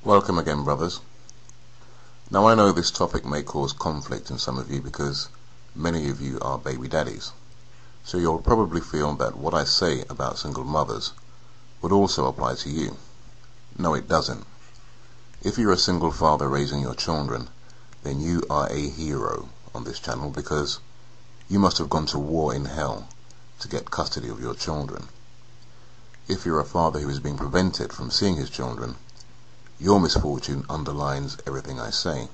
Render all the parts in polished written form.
Welcome again, brothers. Now I know this topic may cause conflict in some of you because many of you are baby daddies. So you'll probably feel that what I say about single mothers would also apply to you. No, it doesn't. If you're a single father raising your children, then you are a hero on this channel because you must have gone to war in hell to get custody of your children. If you're a father who is being prevented from seeing his children, your misfortune underlines everything I say.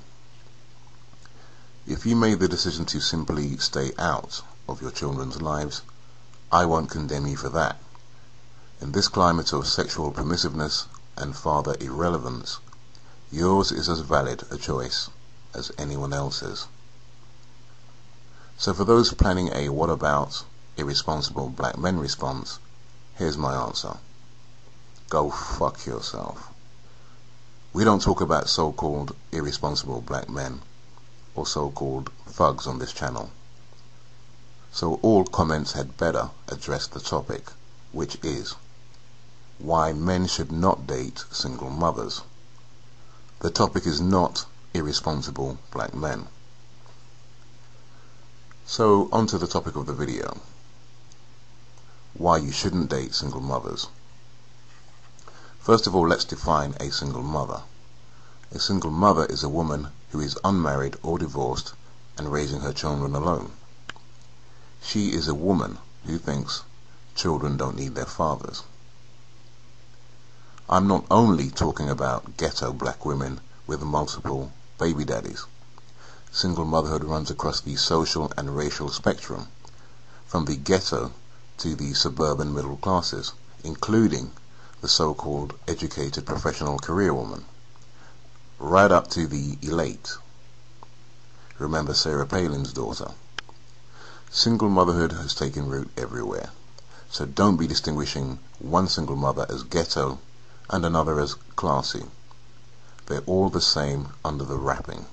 If you made the decision to simply stay out of your children's lives, I won't condemn you for that. In this climate of sexual permissiveness and father irrelevance, yours is as valid a choice as anyone else's. So for those planning a what about irresponsible black men response, here's my answer. Go fuck yourself. We don't talk about so-called irresponsible black men or so-called thugs on this channel. So all comments had better address the topic, which is why men should not date single mothers. The topic is not irresponsible black men. So onto the topic of the video. Why you shouldn't date single mothers. First of all, let's define a single mother. A single mother is a woman who is unmarried or divorced and raising her children alone. She is a woman who thinks children don't need their fathers. I'm not only talking about ghetto black women with multiple baby daddies. Single motherhood runs across the social and racial spectrum, from the ghetto to the suburban middle classes, including the so-called educated professional career woman, right up to the elite. Remember Sarah Palin's daughter. Single motherhood has taken root everywhere, so don't be distinguishing one single mother as ghetto and another as classy. They're all the same under the wrapping.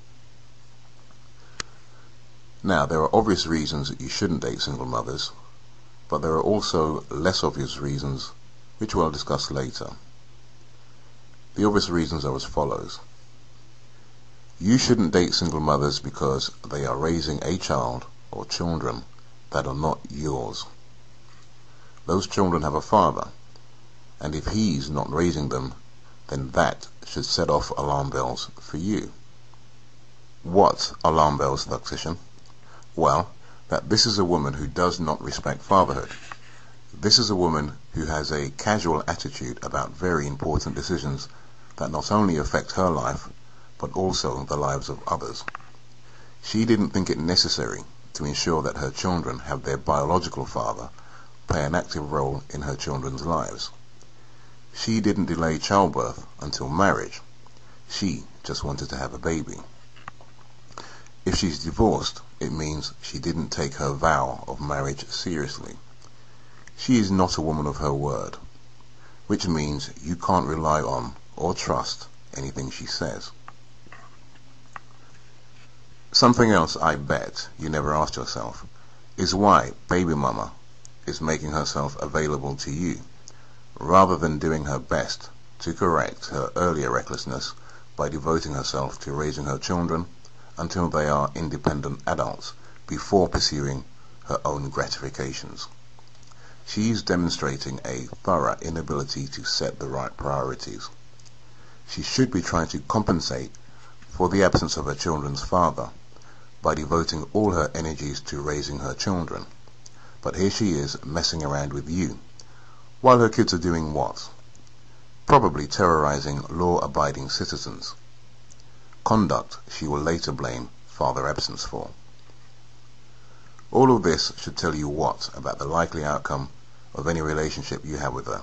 Now, there are obvious reasons that you shouldn't date single mothers, but there are also less obvious reasons which we'll discuss later. The obvious reasons are as follows. You shouldn't date single mothers because they are raising a child or children that are not yours. Those children have a father, and if he's not raising them, then that should set off alarm bells for you. What alarm bells, Thugtician? Well, that this is a woman who does not respect fatherhood. This is a woman who has a casual attitude about very important decisions that not only affect her life, but also the lives of others. She didn't think it necessary to ensure that her children have their biological father play an active role in her children's lives. She didn't delay childbirth until marriage. She just wanted to have a baby. If she's divorced, it means she didn't take her vow of marriage seriously. She is not a woman of her word, which means you can't rely on or trust anything she says. Something else I bet you never asked yourself is why baby mama is making herself available to you, rather than doing her best to correct her earlier recklessness by devoting herself to raising her children until they are independent adults before pursuing her own gratifications. She is demonstrating a thorough inability to set the right priorities. She should be trying to compensate for the absence of her children's father by devoting all her energies to raising her children. But here she is messing around with you, while her kids are doing what? Probably terrorizing law-abiding citizens. Conduct she will later blame father absence for. All of this should tell you what about the likely outcome of any relationship you have with her.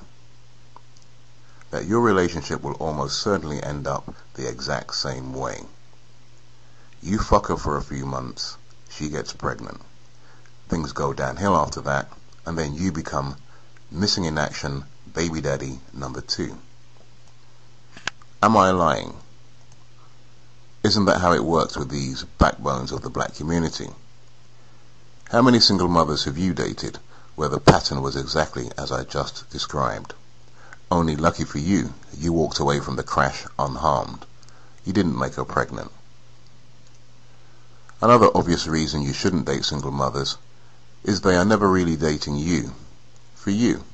That your relationship will almost certainly end up the exact same way. You fuck her for a few months, she gets pregnant. Things go downhill after that, and then you become missing in action baby daddy number 2. Am I lying? Isn't that how it works with these backbones of the black community? How many single mothers have you dated where the pattern was exactly as I just described? Only lucky for you, you walked away from the crash unharmed. You didn't make her pregnant. Another obvious reason you shouldn't date single mothers is they are never really dating you, for you.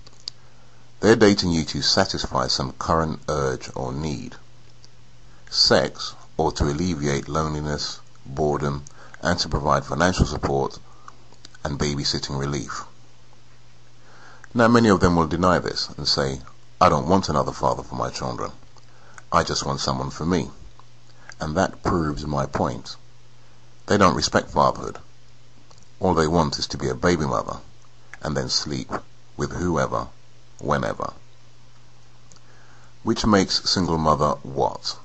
They're dating you to satisfy some current urge or need. Sex, or to alleviate loneliness, boredom, and to provide financial support and babysitting relief. Now many of them will deny this and say, I don't want another father for my children. I just want someone for me. And that proves my point. They don't respect fatherhood. All they want is to be a baby mother and then sleep with whoever, whenever. Which makes single mother what?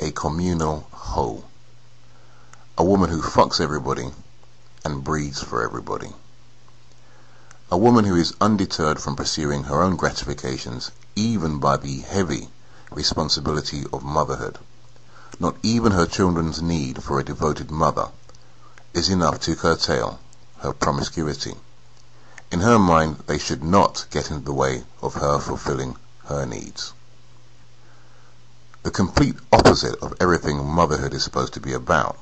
A communal hoe. A woman who fucks everybody and breeds for everybody. A woman who is undeterred from pursuing her own gratifications even by the heavy responsibility of motherhood. Not even her children's need for a devoted mother is enough to curtail her promiscuity. In her mind, they should not get in the way of her fulfilling her needs. The complete opposite of everything motherhood is supposed to be about.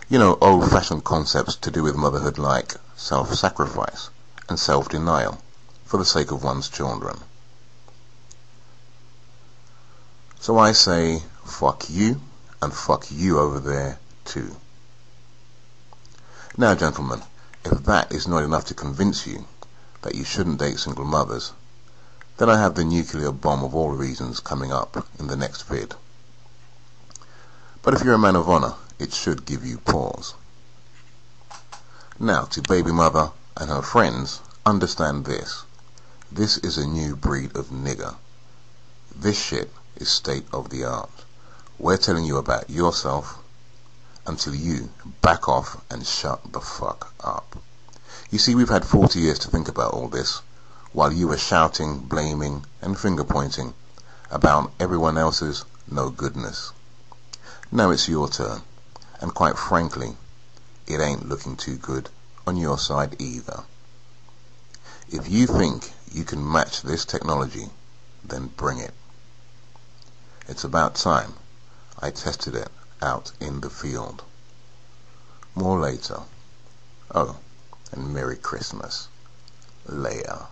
You know, old-fashioned concepts to do with motherhood like self-sacrifice and self-denial for the sake of one's children. So I say, fuck you, and fuck you over there too. Now, gentlemen, if that is not enough to convince you that you shouldn't date single mothers, then I have the nuclear bomb of all reasons coming up in the next vid. But if you're a man of honor, it should give you pause. Now, to baby mother and her friends, understand this. This is a new breed of nigger. This shit is state of the art. We're telling you about yourself until you back off and shut the fuck up. You see, we've had 40 years to think about all this, while you were shouting, blaming, and finger-pointing about everyone else's no goodness. Now it's your turn, and quite frankly, it ain't looking too good on your side either. If you think you can match this technology, then bring it. It's about time I tested it out in the field. More later. Oh, and Merry Christmas. Leia.